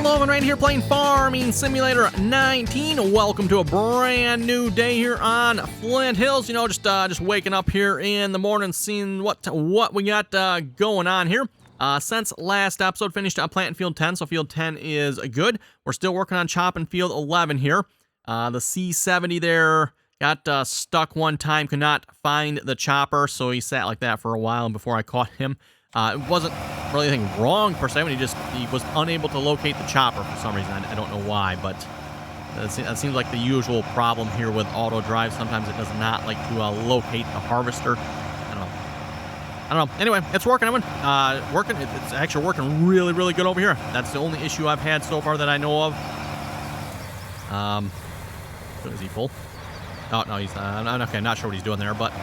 Hello, and right here playing Farming Simulator 19. Welcome to a brand new day here on Flint Hills. You know, just waking up here in the morning, seeing what we got going on here. Since last episode finished planting field 10, so field 10 is good. We're still working on chopping field 11 here. The C70 there got stuck one time, could not find the chopper, so he sat like that for a while before I caught him. It wasn't really anything wrong per se, when he was unable to locate the chopper for some reason. I don't know why, but that seems like the usual problem here with auto drive. Sometimes it does not like to locate the harvester. I don't know. Anyway, it's working. Working. It's actually working really, really good over here. That's the only issue I've had so far that I know of. Is he full? Oh no, he's okay. Not sure what he's doing there, but.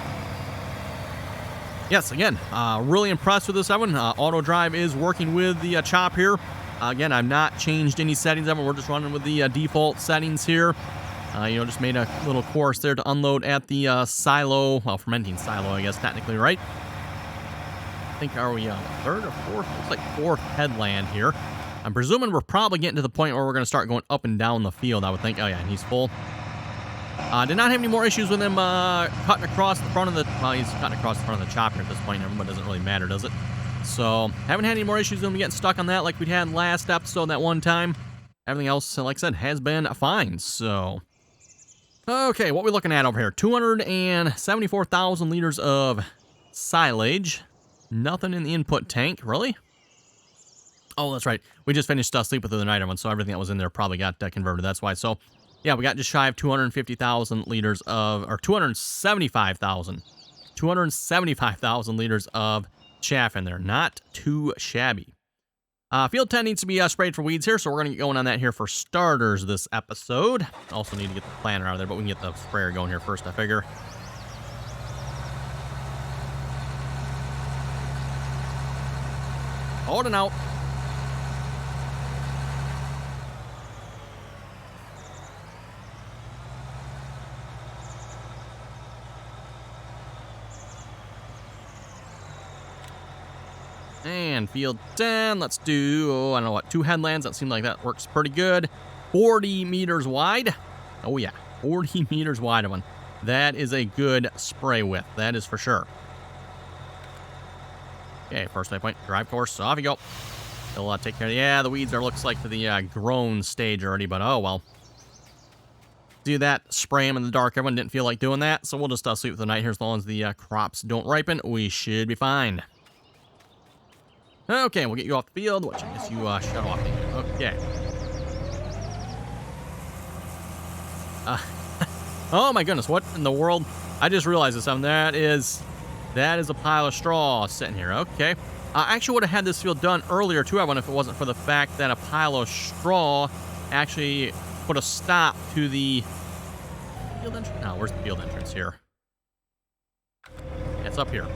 Yes, again, really impressed with this one. Auto drive is working with the chop here. Again, I've not changed any settings of it. We're just running with the default settings here. Just made a little course there to unload at the silo. Well, fermenting silo, I guess, technically, right? I think, are we third or fourth? Looks like fourth headland here. I'm presuming we're probably getting to the point where we're going to start going up and down the field, I would think. Oh, yeah, and he's full. Did not have any more issues with him cutting across the front of the... Well, he's cutting across the front of the chopper at this point, but it doesn't really matter, does it? So, haven't had any more issues with him getting stuck on that like we had last episode that one time. Everything else, like I said, has been fine, so... Okay, what are we looking at over here? 274,000 liters of silage. Nothing in the input tank, really? Oh, that's right. We just finished sleeping through the night, everyone, so everything that was in there probably got converted. That's why. So... Yeah, we got just shy of 250,000 liters of, or 275,000 liters of chaff in there. Not too shabby. Field 10 needs to be sprayed for weeds here, so we're going to get going on that here for starters this episode. Also need to get the planter out of there, but we can get the sprayer going here first, I figure. Holding out. And field 10, let's do, I don't know what, 2 headlands. That seems like that works pretty good. 40 meters wide. Oh yeah, 40 meters wide of one. That is a good spray width, that is for sure. Okay, first waypoint, drive course, off you go. They'll take care of, yeah, the weeds are, looks like to the grown stage already, but oh well. Do that, spray them in the dark. Everyone didn't feel like doing that, so we'll just sleep with the night here as long as the crops don't ripen. We should be fine. Okay, we'll get you off the field, which I guess you shut off. Okay. Oh my goodness, what in the world? I just realized this. That is a pile of straw sitting here. Okay. I actually would have had this field done earlier too, everyone, if it wasn't for the fact that a pile of straw actually put a stop to the field entrance. No, where's the field entrance here? It's up here.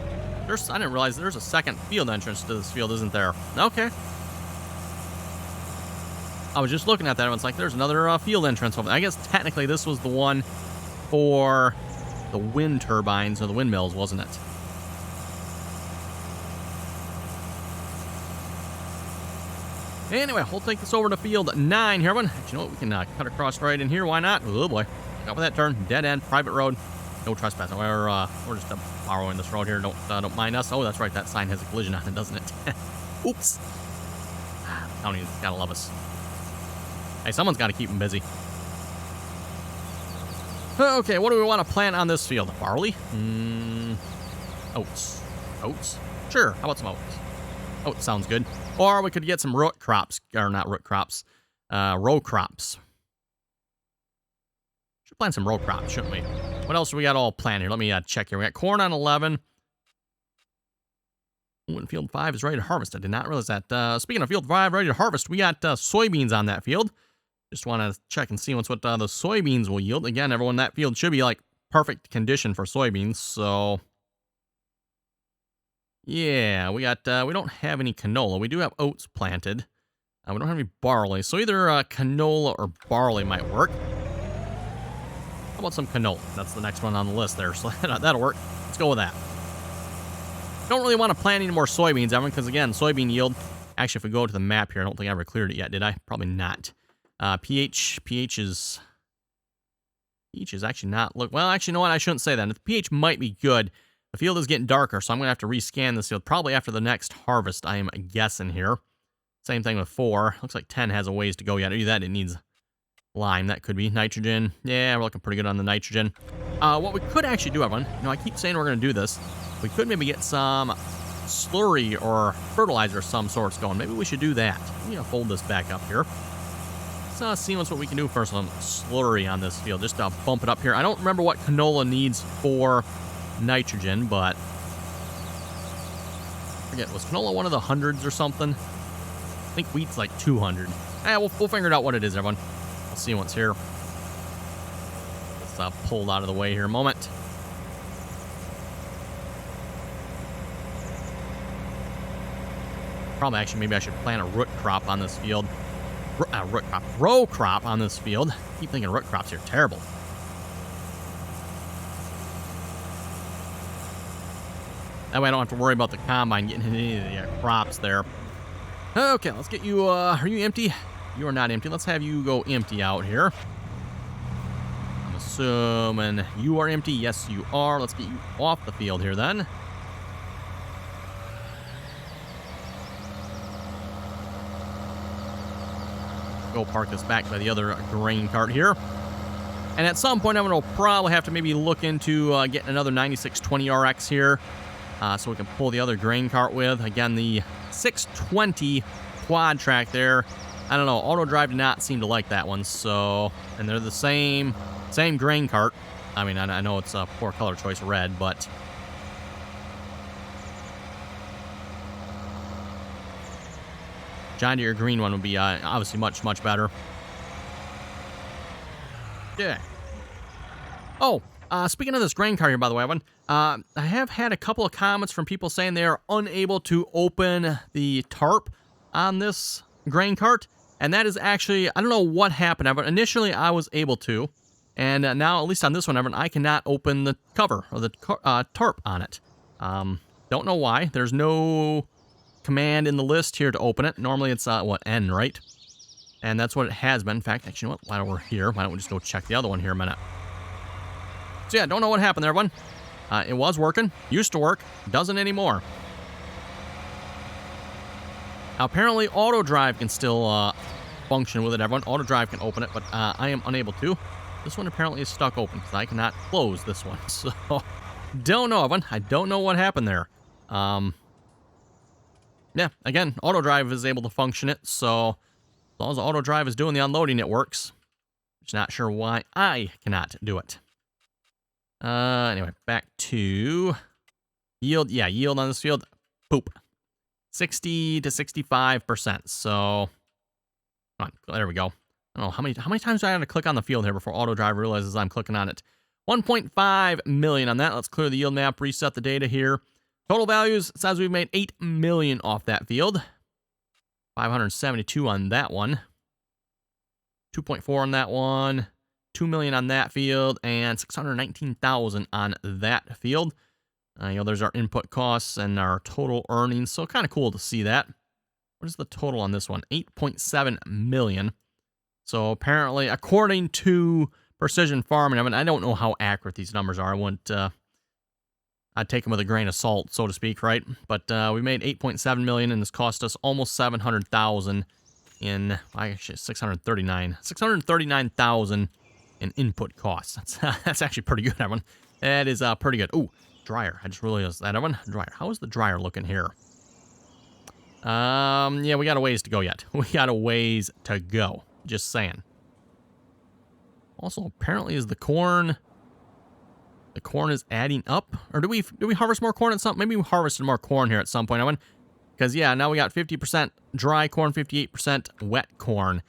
I didn't realize there's a second field entrance to this field, isn't there? Okay. I was just looking at that, and it's like, there's another field entrance over there. I guess technically this was the one for the wind turbines, or the windmills, wasn't it? Anyway, we'll take this over to field 9 here, everyone. You know what? We can cut across right in here. Why not? Oh, boy. Up with that turn. Dead end. Private road. No trespassing. We're just borrowing this road here. Don't mind us. Oh, that's right. That sign has a collision on it, doesn't it? Oops. County gotta love us. Hey, someone's got to keep them busy. Okay, what do we want to plant on this field? Barley? Oats. Oats? Sure. How about some oats? Oats sounds good. Or we could get some root crops. Or not root crops. Row crops. Should plant some row crops, shouldn't we? What else do we got all planned here? Let me check here. We got corn on 11. Ooh, and field 5 is ready to harvest. I did not realize that. Speaking of field 5 ready to harvest, we got soybeans on that field. Just want to check and see what the soybeans will yield. Again, everyone, that field should be like perfect condition for soybeans. So, yeah, we don't have any canola. We do have oats planted. We don't have any barley. So either canola or barley might work. How about some canola? That's the next one on the list there, so that'll work. Let's go with that. Don't really want to plant any more soybeans, Evan, because again, soybean yield Actually, if we go to the map here, I don't think I ever cleared it yet, did I? Probably not. pH is actually not, look, well, actually, you know what? I shouldn't say that. The pH might be good. The field is getting darker, so I'm going to have to rescan this field probably after the next harvest, I am guessing here. Same thing with 4. Looks like 10 has a ways to go yet. Either that, it needs lime. That could be nitrogen. Yeah, we're looking pretty good on the nitrogen. What we could actually do, everyone, I keep saying we're going to do this. We could maybe get some slurry or fertilizer of some sorts going. Maybe we should do that. I'm going to fold this back up here. Let's see what we can do first on slurry on this field. Just bump it up here. I don't remember what canola needs for nitrogen, but I forget, was canola one of the hundreds or something? I think wheat's like 200. We'll figure it out what it is, everyone. We'll see what's here. Let's pull it out of the way here a moment. Probably, actually, maybe I should plant a root crop on this field. Row crop on this field. I keep thinking root crops here. Terrible. That way I don't have to worry about the combine getting any of the crops there. Okay, let's get you, are you empty? You are not empty. Let's have you go empty out here. I'm assuming you are empty. Yes, you are. Let's get you off the field here then. Go park this back by the other grain cart here. And at some point, I'm going to probably have to maybe look into getting another 9620 RX here. So we can pull the other grain cart with. Again, the 620 quad track there. I don't know. Auto Drive did not seem to like that one. So, and they're the same grain cart. I mean, I know it's a poor color choice, red, but John Deere green one would be obviously much, much better. Yeah. Oh, speaking of this grain cart here, by the way, Evan, I have had a couple of comments from people saying they are unable to open the tarp on this grain cart. And that is actually, I don't know what happened, Evan. Initially, I was able to. And now, at least on this one, Evan, I cannot open the cover or the tarp on it. Don't know why. There's no command in the list here to open it. Normally, it's, N, right? And that's what it has been. In fact, actually, you know what? While we're here, why don't we just go check the other one here a minute. So yeah, don't know what happened there, everyone. It was working. Used to work. Doesn't anymore. Now, apparently, Auto Drive can still function with it, everyone. Auto Drive can open it, but I am unable to. This one apparently is stuck open because I cannot close this one. So, don't know, everyone. I don't know what happened there. Yeah, again, Auto Drive is able to function it, so as long as Auto Drive is doing the unloading, it works. Just not sure why I cannot do it. Anyway, back to yield. Yeah, yield on this field, poop. 60 to 65%. So, come on, there we go. I don't know how many times do I have to click on the field here before Auto Drive realizes I'm clicking on it. 1.5 million on that. Let's clear the yield map, reset the data here. Total values says we've made 8 million off that field. 572 on that one. 2.4 on that one. 2 million on that field, and 619,000 on that field. There's our input costs and our total earnings, so kind of cool to see that. What is the total on this one? 8.7 million. So apparently, according to Precision Farming, I mean, I don't know how accurate these numbers are. I wouldn't, I'd take them with a grain of salt, so to speak, right? But we made 8.7 million, and this cost us almost 700,000 in, actually, 639,000 in input costs. That's actually pretty good, everyone. That is pretty good. Ooh, dryer. I just realized that, everyone. Dryer. How is the dryer looking here? Yeah, we got a ways to go yet. We got a ways to go. Just saying. Also, apparently, is the corn is adding up? Or do we harvest more corn at some? Maybe we harvested more corn here at some point, everyone. Because yeah, now we got 50% dry corn, 58% wet corn.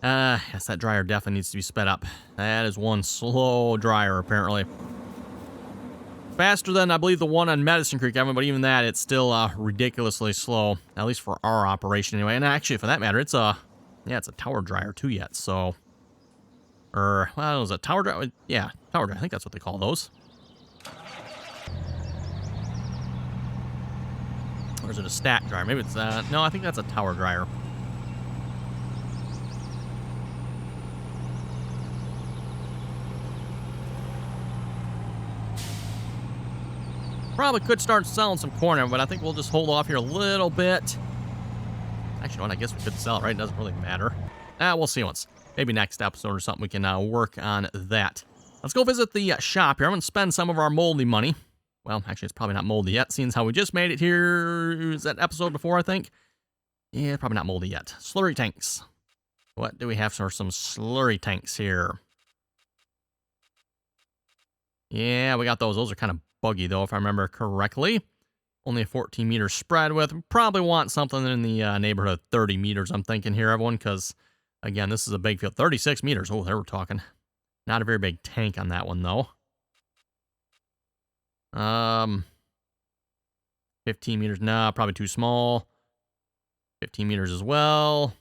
Yes, that dryer definitely needs to be sped up. That is one slow dryer, apparently. Faster than, I believe, the one on Medicine Creek, Evan, but even that, it's still ridiculously slow, at least for our operation anyway. And actually, for that matter, it's a tower dryer too yet, so. Or, well, is it tower dryer? Yeah, tower dryer. I think that's what they call those. Or is it a stack dryer? Maybe it's, no, I think that's a tower dryer. Probably could start selling some corn, but I think we'll just hold off here a little bit. Actually, what I guess we could sell it, right? It doesn't really matter. We'll see once. Maybe next episode or something we can work on that. Let's go visit the shop here. I'm going to spend some of our moldy money. Well, actually, it's probably not moldy yet, seeing how we just made it here. Is that episode before, I think? Yeah, probably not moldy yet. Slurry tanks. What do we have for some slurry tanks here? Yeah, we got those. Those are kind of buggy, though, if I remember correctly. Only a 14-meter spread width. Probably want something in the neighborhood of 30 meters, I'm thinking here, everyone, because, again, this is a big field. 36 meters. Oh, there we're talking. Not a very big tank on that one, though. 15 meters. Nah, probably too small. 15 meters as well.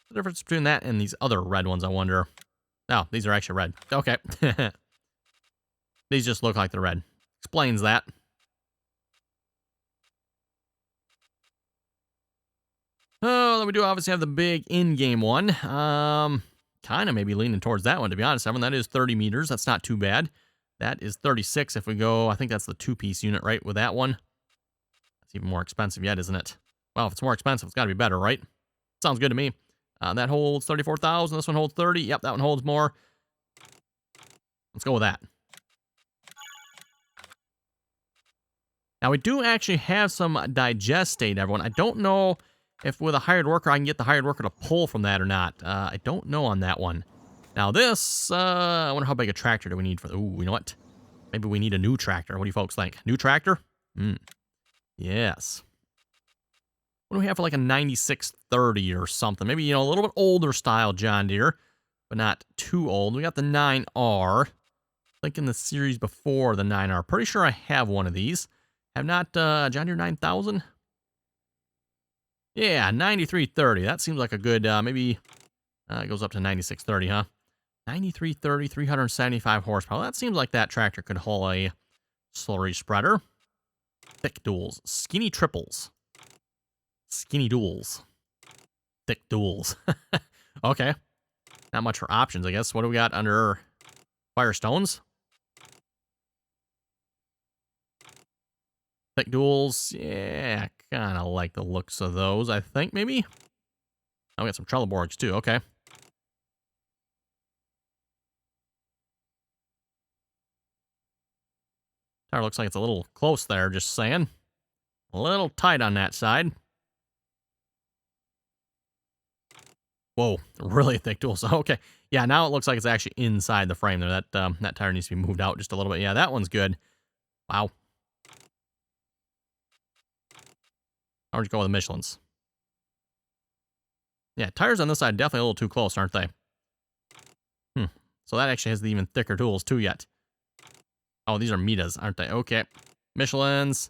The difference between that and these other red ones, I wonder. Oh, these are actually red. Okay. These just look like they're red. Explains that. Oh, then we do obviously have the big in-game one. Kind of maybe leaning towards that one, to be honest, everyone. That is 30 meters. That's not too bad. That is 36 if we go, I think that's the two-piece unit, right, with that one. That's even more expensive yet, isn't it? Well, if it's more expensive, it's got to be better, right? Sounds good to me. That holds 34,000. This one holds 30. Yep, that one holds more. Let's go with that. Now, we do actually have some digestate, everyone. I don't know if with a hired worker, I can get the hired worker to pull from that or not. I don't know on that one. Now, this, I wonder how big a tractor do we need for... Ooh, you know what? Maybe we need a new tractor. What do you folks think? New tractor? Yes. What do we have for like a 9630 or something? Maybe, a little bit older style John Deere, but not too old. We got the 9R. Thinking the series before the 9R. Pretty sure I have one of these. Have not, John Deere 9000? Yeah, 9330. That seems like a good, maybe, it goes up to 9630, huh? 9330, 375 horsepower. That seems like that tractor could haul a slurry spreader. Thick duals. Skinny triples. Skinny duals. Thick duals. Okay. Not much for options, I guess. What do we got under Firestones? Thick duals. Yeah, kind of like the looks of those, I think, maybe. Oh, we got some Trelleborgs, too. Okay. Tire looks like it's a little close there, just saying. A little tight on that side. Whoa, really thick tools. Okay. Yeah, now it looks like it's actually inside the frame there. That tire needs to be moved out just a little bit. Yeah, that one's good. Wow. How would you go with the Michelin's? Yeah, tires on this side definitely a little too close, aren't they? So that actually has the even thicker tools too yet. Oh, these are Mitas, aren't they? Okay. Michelin's.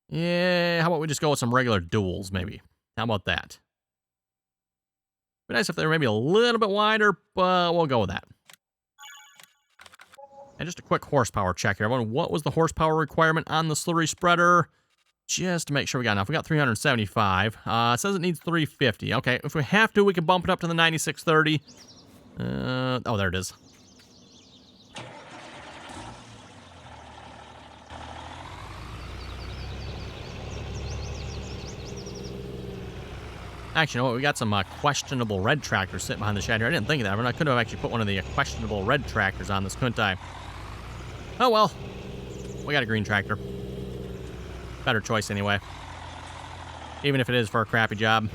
Yeah, how about we just go with some regular duals, maybe? How about that? Be nice if they were maybe a little bit wider, but we'll go with that. And just a quick horsepower check here, everyone. What was the horsepower requirement on the slurry spreader? Just to make sure we got enough. We got 375. It says it needs 350. Okay, if we have to, we can bump it up to the 9630. Oh, there it is. Actually, you know what? We got some questionable red tractors sitting behind the shed here. I didn't think of that. I mean, I could have actually put one of the questionable red tractors on this, couldn't I? Oh, well. We got a green tractor. Better choice anyway. Even if it is for a crappy job.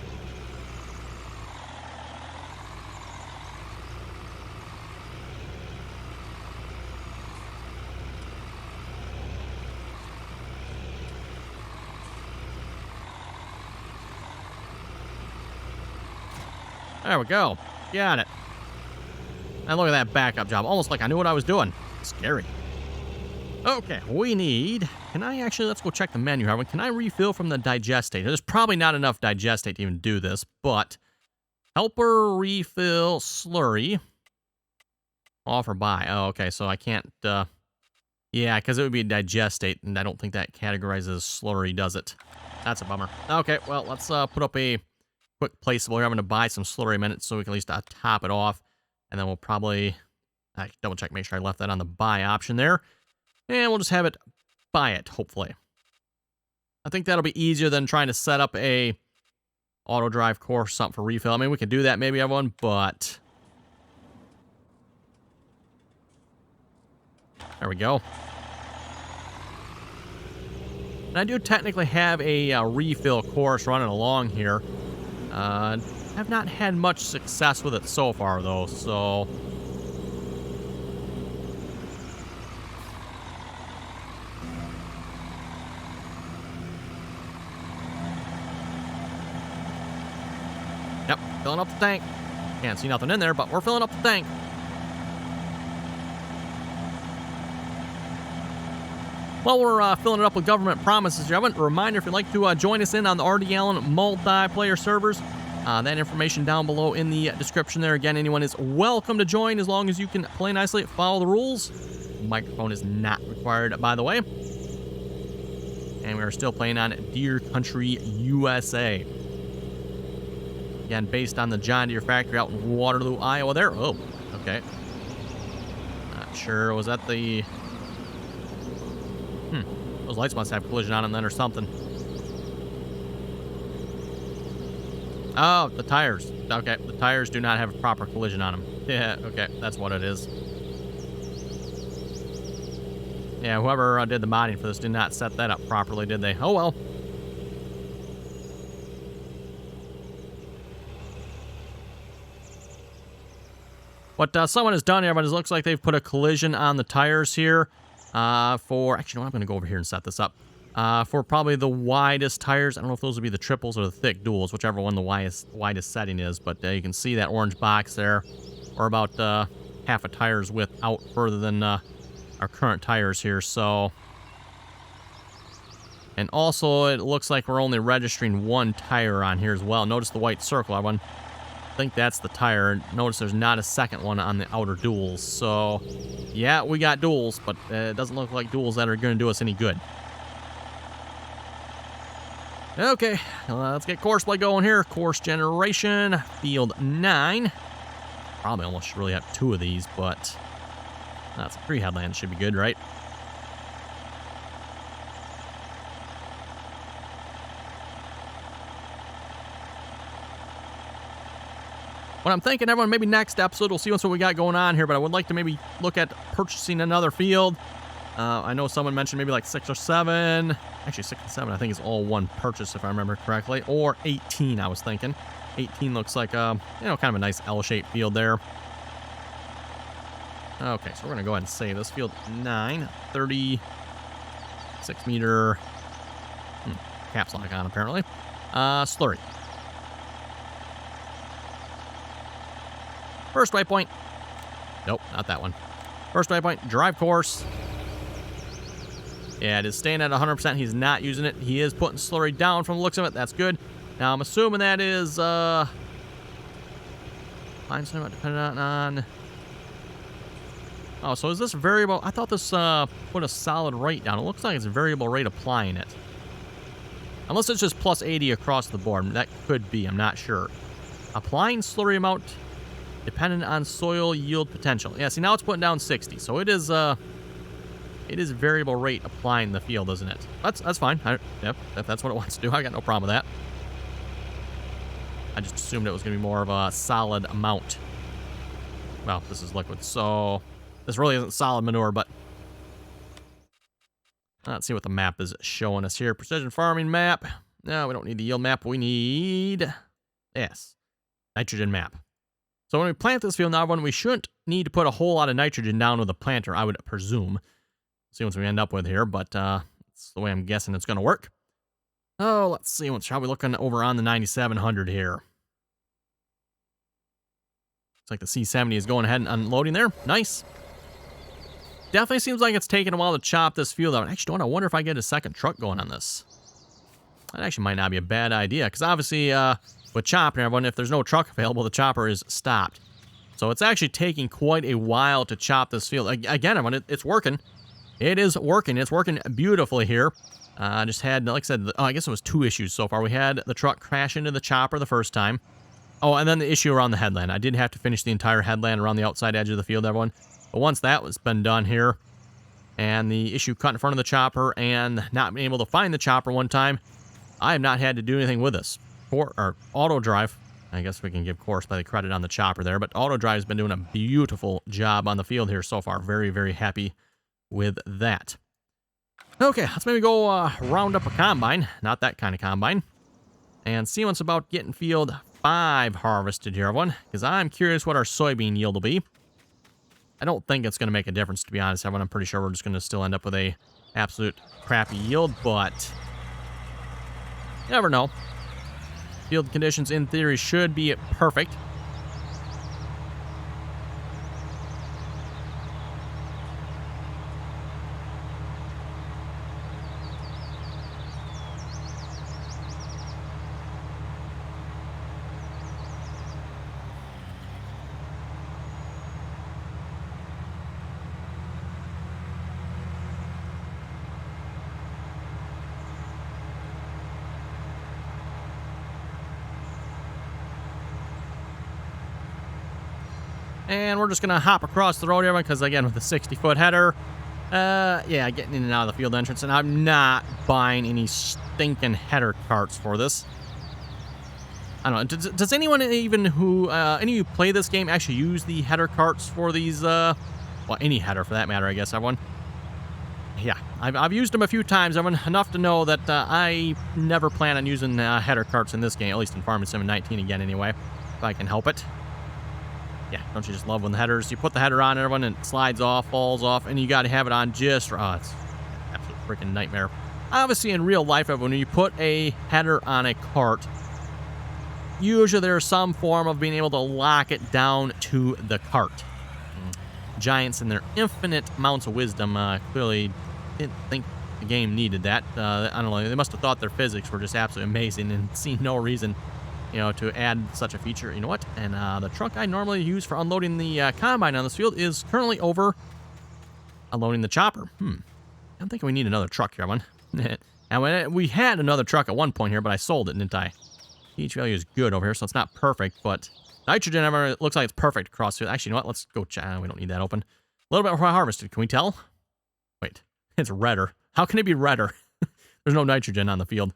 There we go. Got it. And look at that backup job. Almost like I knew what I was doing. Scary. Okay, we need... Can I actually... Let's go check the menu here. Can I refill from the digestate? There's probably not enough digestate to even do this, but... Helper refill slurry. Offer buy. Oh, okay, so I can't... Yeah, because it would be a digestate, and I don't think that categorizes slurry, does it? That's a bummer. Okay, well, let's put up a quick placeable here. I'm going to buy some slurry minutes so we can at least top it off. And then we'll probably double check, make sure I left that on the buy option there. And we'll just have it buy it, hopefully. I think that'll be easier than trying to set up a auto drive course, something for refill. I mean, we can do that maybe, everyone, but... There we go. And I do technically have a refill course running along here. I've not had much success with it so far, though, so... Yep, filling up the tank. Can't see nothing in there, but we're filling up the tank. While we're filling it up with government promises, gentlemen, a reminder, if you'd like to join us in on the RDAllen multiplayer servers, that information down below in the description there. Again, anyone is welcome to join as long as you can play nicely, follow the rules. Microphone is not required, by the way. And we are still playing on Deer Country, USA. Again, based on the John Deere factory out in Waterloo, Iowa there. Oh, okay. Not sure. Was that the... Those lights must have collision on them then or something. Oh, the tires. Okay, the tires do not have a proper collision on them. Yeah, okay, that's what it is. Yeah, whoever did the modding for this did not set that up properly, did they? Oh, well. What someone has done here, but it looks like they've put a collision on the tires here. For, actually, no, I'm going to go over here and set this up. For probably the widest tires. I don't know if those would be the triples or the thick duals, whichever one the widest setting is. But you can see that orange box there. Or about half a tire's width out further than our current tires here. So, and also it looks like we're only registering one tire on here as well. Notice the white circle, everyone. I think that's the tire. Notice there's not a second one on the outer duals. So, yeah, we got duals, but it doesn't look like duals that are going to do us any good. Okay, let's get course play going here. Course generation, field 9. Probably almost should really have 2 of these, but that's 3 headlands should be good, right? What I'm thinking, everyone, maybe next episode we'll see what we got going on here, but I would like to maybe look at purchasing another field. I know someone mentioned maybe like 6 or 7. Actually, 6 and 7 I think is all one purchase if I remember correctly. Or 18 I was thinking. 18 looks like, kind of a nice L-shaped field there. Okay, so we're going to go ahead and save this. Field 9, 36 meter caps lock on apparently. Slurry. First waypoint. Nope, not that one. First waypoint, drive course. Yeah, it is staying at 100%. He's not using it. He is putting slurry down from the looks of it. That's good. Now, I'm assuming that is, find something dependent on... Oh, so is this variable? I thought this put a solid rate down. It looks like it's a variable rate applying it. Unless it's just plus 80 across the board. That could be. I'm not sure. Applying slurry amount dependent on soil yield potential. Yeah, see, now it's putting down 60. So it is variable rate applying the field, isn't it? That's fine. Yep, if that's what it wants to do, I got no problem with that. I just assumed it was going to be more of a solid amount. Well, this is liquid, so this really isn't solid manure, but let's see what the map is showing us here. Precision farming map. No, we don't need the yield map. We need, yes, nitrogen map. So when we plant this field now, we shouldn't need to put a whole lot of nitrogen down with a planter, I would presume. See what we end up with here, but that's the way I'm guessing it's going to work. Oh, let's see. How are we looking over on the 9700 here? Looks like the C70 is going ahead and unloading there. Nice. Definitely seems like it's taking a while to chop this field out. Actually, I wonder if I get a second truck going on this. That actually might not be a bad idea, because obviously with chopping, everyone, if there's no truck available, the chopper is stopped. So it's actually taking quite a while to chop this field. Again, everyone, it's working. it is working. It's working beautifully here. I just had, like I said, I guess it was 2 issues so far. We had the truck crash into the chopper the first time. Oh, and then the issue around the headland. I did have to finish the entire headland around the outside edge of the field, everyone. But once that was been done here, and the issue cut in front of the chopper and not being able to find the chopper one time, I have not had to do anything with this. Or auto drive. I guess we can give course by the credit on the chopper there, but auto drive has been doing a beautiful job on the field here so far. Very, very happy with that. Okay, let's maybe go round up a combine. Not that kind of combine. And see what's about getting field 5 harvested here, everyone. Because I'm curious what our soybean yield will be. I don't think it's going to make a difference, to be honest, everyone. I'm pretty sure we're just going to still end up with a absolute crappy yield, but you never know. Field conditions, in theory, should be perfect. And we're just going to hop across the road here because, again, with the 60-foot header, yeah, getting in and out of the field entrance. And I'm not buying any stinking header carts for this. I don't know. Does anyone even who, any of you play this game actually use the header carts for these, well, any header for that matter, I guess, everyone? Yeah, I've used them a few times, everyone, enough to know that I never plan on using header carts in this game, at least in Farming Sim 19 again anyway, if I can help it. Yeah, don't you just love when the headers, you put the header on everyone and it slides off, falls off, and you got to have it on just, oh, it's an absolute freaking nightmare. Obviously, in real life, when you put a header on a cart, usually there's some form of being able to lock it down to the cart. Giants, in their infinite amounts of wisdom, clearly didn't think the game needed that. I don't know, they must have thought their physics were just absolutely amazing and seen no reason, you know, to add such a feature. You know what? And the truck I normally use for unloading the combine on this field is currently over unloading the chopper. I don't think we need another truck here, one. And we had another truck at one point here, but I sold it, didn't I? pH value is good over here, so it's not perfect, but nitrogen, it looks like it's perfect across here. Actually, you know what? Let's go check. We don't need that open. A little bit more harvested. Can we tell? Wait, it's redder. How can it be redder? There's no nitrogen on the field.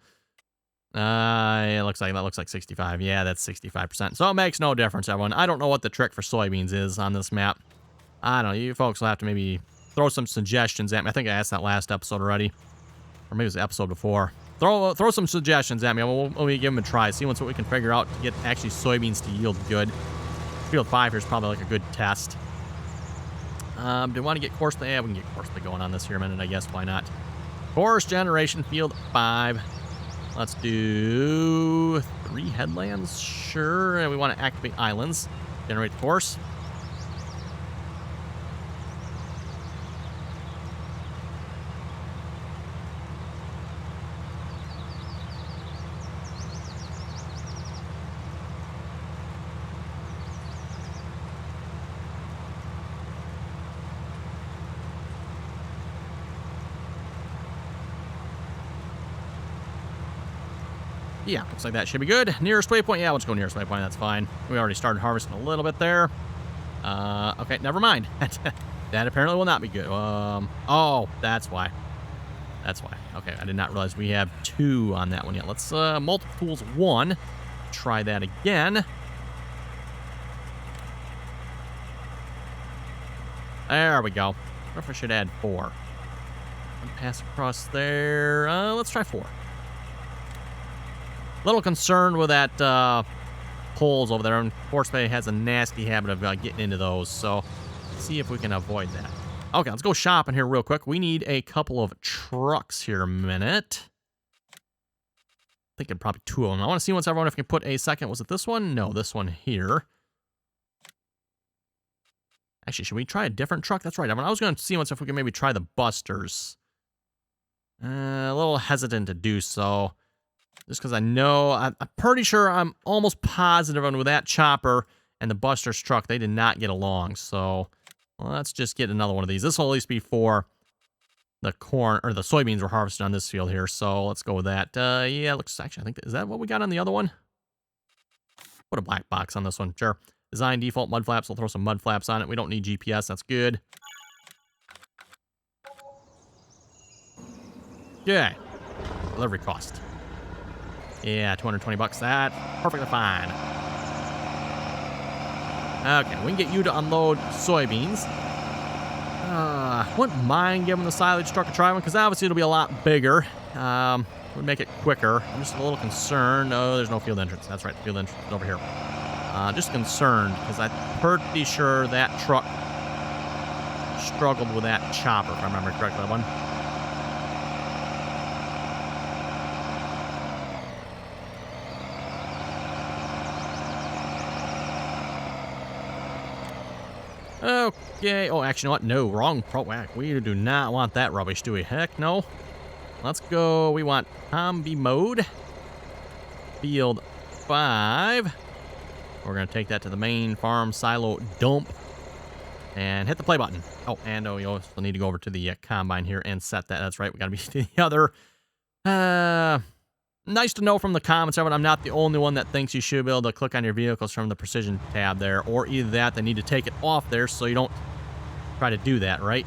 It looks like that looks like 65. Yeah, that's 65%. So it makes no difference, everyone. I don't know what the trick for soybeans is on this map. I don't know. You folks will have to maybe throw some suggestions at me. I think I asked that last episode already, or maybe it was the episode before. Throw some suggestions at me. We'll give them a try. See what we can figure out to get actually soybeans to yield good. Field 5 here is probably like a good test. Do we want to get course play? Yeah, we can get course play going on this here a minute, I guess. Why not? Course generation, field 5. Let's do 3 headlands. Sure. And we want to activate islands. Generate the course. Yeah, looks like that should be good. Nearest waypoint. Yeah, let's go nearest waypoint. That's fine. We already started harvesting a little bit there. Okay, never mind. That apparently will not be good. Oh, that's why. That's why. Okay, I did not realize we have 2 on that one yet. Let's multiple tools 1. Try that again. There we go. I wonder if I should add 4. One pass across there. Let's try 4. Little concerned with that poles over there. And Force Bay has a nasty habit of getting into those. So let's see if we can avoid that. Okay, let's go shopping here real quick. We need a couple of trucks here a minute. Thinking probably 2 of them. I want to see once everyone if we can put a second. Was it this one? No, this one here. Actually, should we try a different truck? That's right. I was going to see once if we can maybe try the Busters. A little hesitant to do so. Just because I know, I'm pretty sure, I'm almost positive on with that chopper and the Buster's truck, they did not get along. So let's just get another one of these. This will at least be for the corn or the soybeans were harvested on this field here. So let's go with that. Yeah, looks actually, I think, is that what we got on the other one? Put a black box on this one. Sure. Design default mud flaps. We'll throw some mud flaps on it. We don't need GPS. That's good. Okay. Delivery cost. Yeah, 220 bucks. That perfectly fine. Okay, we can get you to unload soybeans. Wouldn't mind giving the silage truck a try one, because obviously it'll be a lot bigger. Would make it quicker. I'm just a little concerned. Oh, there's no field entrance. That's right, the field entrance is over here. Just concerned, because I'm pretty sure that truck struggled with that chopper, if I remember correctly. That one. Okay. Oh, actually, you know what? No, wrong pro-whack. We do not want that rubbish, do we? Heck no. Let's go. We want combi mode. Field 5. We're going to take that to the main farm silo dump. And hit the play button. Oh, and you also need to go over to the combine here and set that. That's right. We got to be to the other. Nice to know from the comments, everyone, I'm not the only one that thinks you should be able to click on your vehicles from the precision tab there, or either that, they need to take it off there so you don't try to do that, right?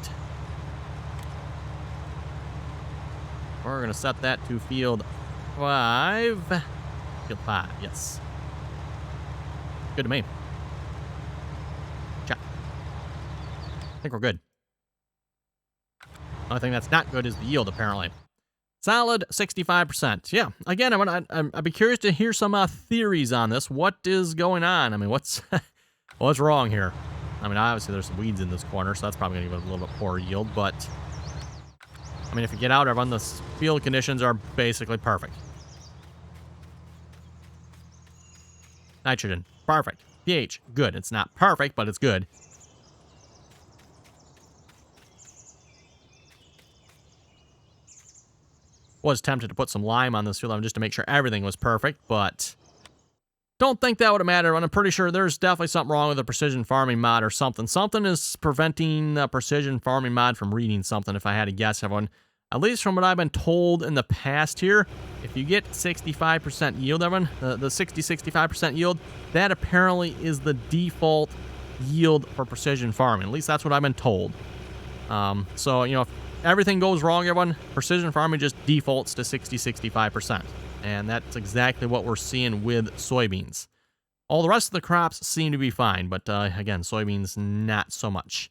We're going to set that to field 5. Field 5, yes. Good to me. Check. I think we're good. Only thing that's not good is the yield, apparently. Solid 65%. Yeah. Again, I'd be curious to hear some theories on this. What is going on? I mean, what's wrong here? I mean, obviously there's some weeds in this corner, so that's probably going to give it a little bit poor yield. But I mean, if you get out, everyone, the field conditions are basically perfect. Nitrogen, perfect. pH, good. It's not perfect, but it's good. Was tempted to put some lime on this field just to make sure everything was perfect, but don't think that would have mattered. I'm pretty sure there's definitely something wrong with the precision farming mod or something. Something is preventing the precision farming mod from reading something, if I had to guess, everyone. At least from what I've been told in the past here, if you get 65% yield, everyone, the 60-65% yield, that apparently is the default yield for precision farming. At least that's what I've been told. So, you know, if everything goes wrong, everyone, precision farming just defaults to 60-65%. And that's exactly what we're seeing with soybeans. All the rest of the crops seem to be fine, but again, soybeans, not so much.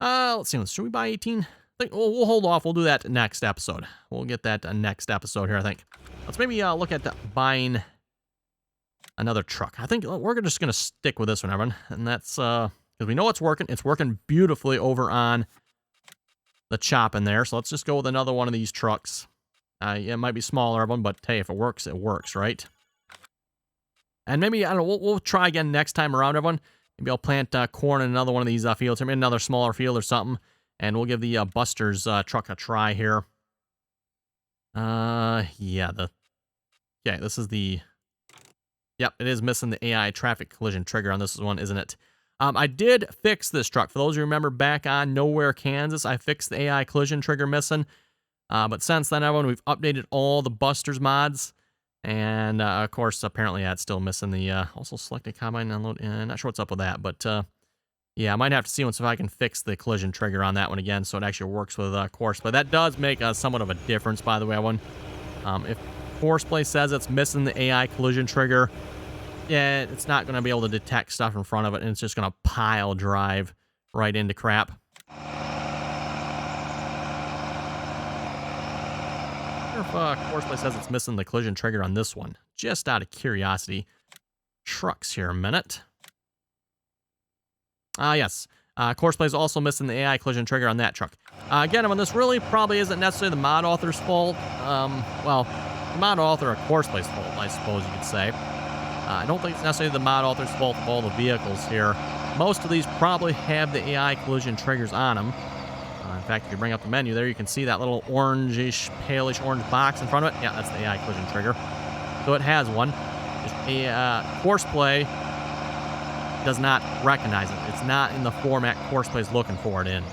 Let's see, should we buy 18? I think we'll hold off. We'll do that next episode. We'll get that next episode here, I think. Let's maybe look at buying another truck. I think we're just going to stick with this one, everyone. And that's because we know it's working. It's working beautifully over on the chop in there. So let's just go with another one of these trucks. It might be smaller of them, but hey, if it works, right? And maybe, I don't know, we'll try again next time around, everyone. Maybe I'll plant corn in another one of these fields, or maybe another smaller field or something. And we'll give the Buster's truck a try here. Yeah, okay, this is the, yep, it is missing the AI traffic collision trigger on this one, isn't it? I did fix this truck. For those who remember back on Nowhere, Kansas, I fixed the AI collision trigger missing. But since then, everyone, we've updated all the Buster's mods. And, of course, apparently, it's still missing the, also selected combine unload. Not sure what's up with that, but, yeah, I might have to see once if I can fix the collision trigger on that one again, so it actually works with, course. But that does make somewhat of a difference, by the way, everyone. If Courseplay says it's missing the AI collision trigger, yeah, it's not going to be able to detect stuff in front of it, and it's just going to pile drive right into crap. If Courseplay says it's missing the collision trigger on this one, just out of curiosity. Trucks here a minute. Yes. Courseplay is also missing the AI collision trigger on that truck. Again, I mean, this really probably isn't necessarily the mod author's fault. Well, the mod author or Courseplay's fault, I suppose you could say. I don't think it's necessarily the mod author's fault of all the vehicles here. Most of these probably have the AI collision triggers on them. In fact, if you bring up the menu there, you can see that little orangish, palish orange box in front of it. Yeah, that's the AI collision trigger. So it has one. Courseplay does not recognize it. It's not in the format Courseplay is looking for it in.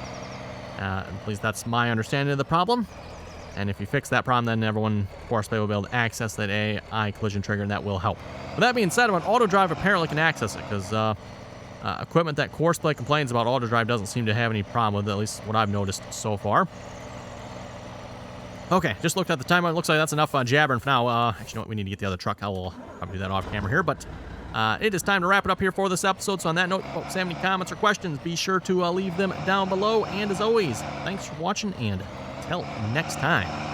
At least that's my understanding of the problem. And if you fix that problem, then everyone, course play will be able to access that AI collision trigger, and that will help. With that being said, auto drive apparently can access it, because equipment that course play complains about auto drive doesn't seem to have any problem with it, at least what I've noticed so far. Okay, just looked at the timer. It looks like that's enough jabbering for now. Actually, you know what? We need to get the other truck. I will probably do that off camera here, but it is time to wrap it up here for this episode. So on that note, folks, have any comments or questions, be sure to leave them down below. And as always, thanks for watching, and until next time.